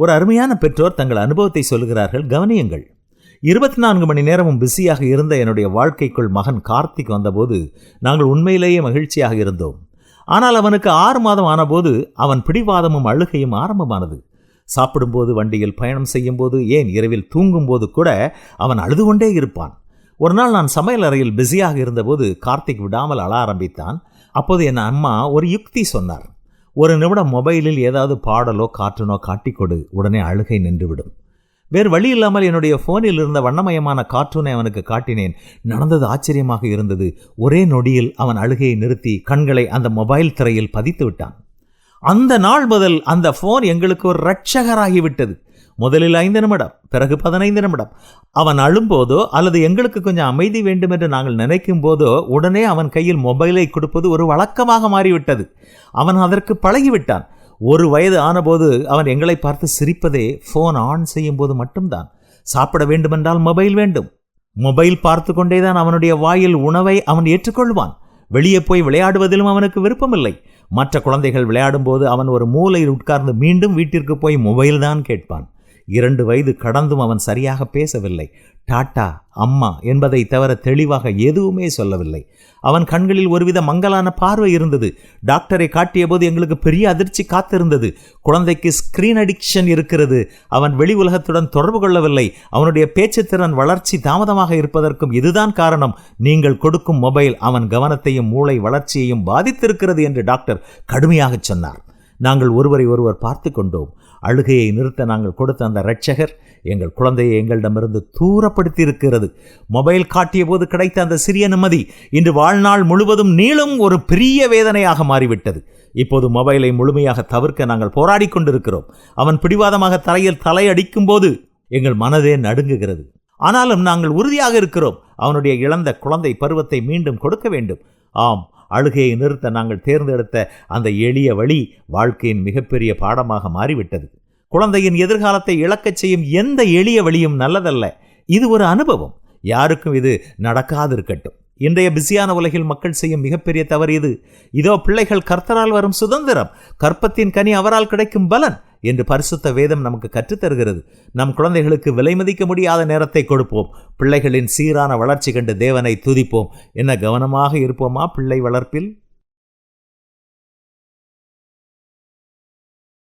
ஒரு அருமையான பெற்றோர் தங்கள் அனுபவத்தை சொல்லுகிறார்கள், கவனியுங்கள். 24 மணி நேரமும் பிஸியாக இருந்த என்னுடைய வாழ்க்கைக்குள் மகன் கார்த்திக் வந்தபோது நாங்கள் உண்மையிலேயே மகிழ்ச்சியாக இருந்தோம். ஆனால் அவனுக்கு 6 மாதம் ஆனபோது அவன் பிடிவாதமும் அழுகையும் ஆரம்பமானது. சாப்பிடும்போது, வண்டியில் பயணம் செய்யும்போது, ஏன் இரவில் தூங்கும்போது கூட அவன் அழுது கொண்டே இருப்பான். ஒரு நாள் நான் சமையல் அறையில் பிஸியாக இருந்தபோது கார்த்திக் விடாமல் அழ ஆரம்பித்தான். அப்போது என் அம்மா ஒரு யுக்தி சொன்னார். 1 நிமிடம் மொபைலில் ஏதாவது பாடலோ கார்ட்டூனோ காட்டிக்கொடு, உடனே அழுகை நின்றுவிடும். வேறு வழி இல்லாமல் என்னுடைய ஃபோனில் இருந்த வண்ணமயமான கார்ட்டூனை அவனுக்கு காட்டினேன். நடந்தது ஆச்சரியமாக இருந்தது. ஒரே நொடியில் அவன் அழுகையை நிறுத்தி கண்களை அந்த மொபைல் திரையில் பதித்து விட்டான். அந்த நாள் முதல் அந்த ஃபோன் எங்களுக்கு ஒரு இரட்சகராகிவிட்டது. முதலில் 5 நிமிடம், பிறகு 15 நிமிடம். அவன் அழும்போதோ அல்லது எங்களுக்கு கொஞ்சம் அமைதி வேண்டும் என்று நாங்கள் நினைக்கும் போதோ உடனே அவன் கையில் மொபைலை கொடுப்பது ஒரு வழக்கமாக மாறிவிட்டது. அவன் அதற்கு பழகிவிட்டான். 1 வயது ஆனபோது அவன் எங்களை பார்த்து சிரிப்பதே ஃபோன் ஆன் செய்யும் போது மட்டும்தான். சாப்பிட வேண்டுமென்றால் மொபைல் வேண்டும். மொபைல் பார்த்து கொண்டேதான் அவனுடைய வாயில் உணவை அவன் ஏற்றுக்கொள்வான். வெளியே போய் விளையாடுவதிலும் அவனுக்கு விருப்பமில்லை. மற்ற குழந்தைகள் விளையாடும் போது அவன் ஒரு மூலையில் உட்கார்ந்து மீண்டும் வீட்டிற்கு போய் மொபைல் தான் கேட்பான். 2 வயது கடந்தும் அவன் சரியாக பேசவில்லை. டாட்டா, அம்மா என்பதை தவிர தெளிவாக எதுவுமே சொல்லவில்லை. அவன் கண்களில் ஒருவித மங்கலான பார்வை இருந்தது. டாக்டரை காட்டிய போது எங்களுக்கு பெரிய அதிர்ச்சி காத்திருந்தது. குழந்தைக்கு ஸ்கிரீன் அடிக்ஷன் இருக்கிறது. அவன் வெளி உலகத்துடன் தொடர்பு கொள்ளவில்லை. அவனுடைய பேச்சுத்திறன் வளர்ச்சி தாமதமாக இருப்பதற்கும் இதுதான் காரணம். நீங்கள் கொடுக்கும் மொபைல் அவன் கவனத்தையும் மூளை வளர்ச்சியையும் பாதித்திருக்கிறது என்று டாக்டர் கடுமையாக சொன்னார். நாங்கள் ஒருவரை ஒருவர் பார்த்து கொண்டோம். அழுகையை நிறுத்த நாங்கள் கொடுத்த அந்த இரட்சகர் எங்கள் குழந்தையை எங்களிடமிருந்து தூரப்படுத்தி இருக்கிறது. மொபைல் காட்டிய போது கிடைத்த அந்த சிறிய நிம்மதி இன்று வாழ்நாள் முழுவதும் நீளும் ஒரு பெரிய வேதனையாக மாறிவிட்டது. இப்போது மொபைலை முழுமையாக தவிர்க்க நாங்கள் போராடி கொண்டிருக்கிறோம். அவன் பிடிவாதமாக தரையில் தலையடிக்கும் போது எங்கள் மனதே நடுங்குகிறது. ஆனாலும் நாங்கள் உறுதியாக இருக்கிறோம். அவனுடைய இழந்த குழந்தை பருவத்தை மீண்டும் கொடுக்க வேண்டும். ஆம், அழுகையை நிறுத்த நாங்கள் தேர்ந்தெடுத்த அந்த எளிய வழி வாழ்க்கையின் மிகப்பெரிய பாடமாக மாறிவிட்டது. குழந்தையின் எதிர்காலத்தை இழக்கச் செய்யும் எந்த எளிய வழியும் நல்லதல்ல. இது ஒரு அனுபவம். யாருக்கும் இது நடக்காதிருக்கட்டும். இன்றைய பிஸியான உலகில் மக்கள் செய்யும் மிகப்பெரிய தவறு இது. இதோ பிள்ளைகள் கர்த்தரால் வரும் சுதந்திரம், கற்பத்தின் கனி அவரால் கிடைக்கும் பலன் என்று பரிசுத்த வேதம் நமக்கு கற்றுத்தருகிறது. நம் குழந்தைகளுக்கு விலை மதிக்க முடியாத நேரத்தை கொடுப்போம். பிள்ளைகளின் சீரான வளர்ச்சி கண்டு தேவனை துதிப்போம். என்ன கவனமாக இருப்போமா பிள்ளை வளர்ப்பில்?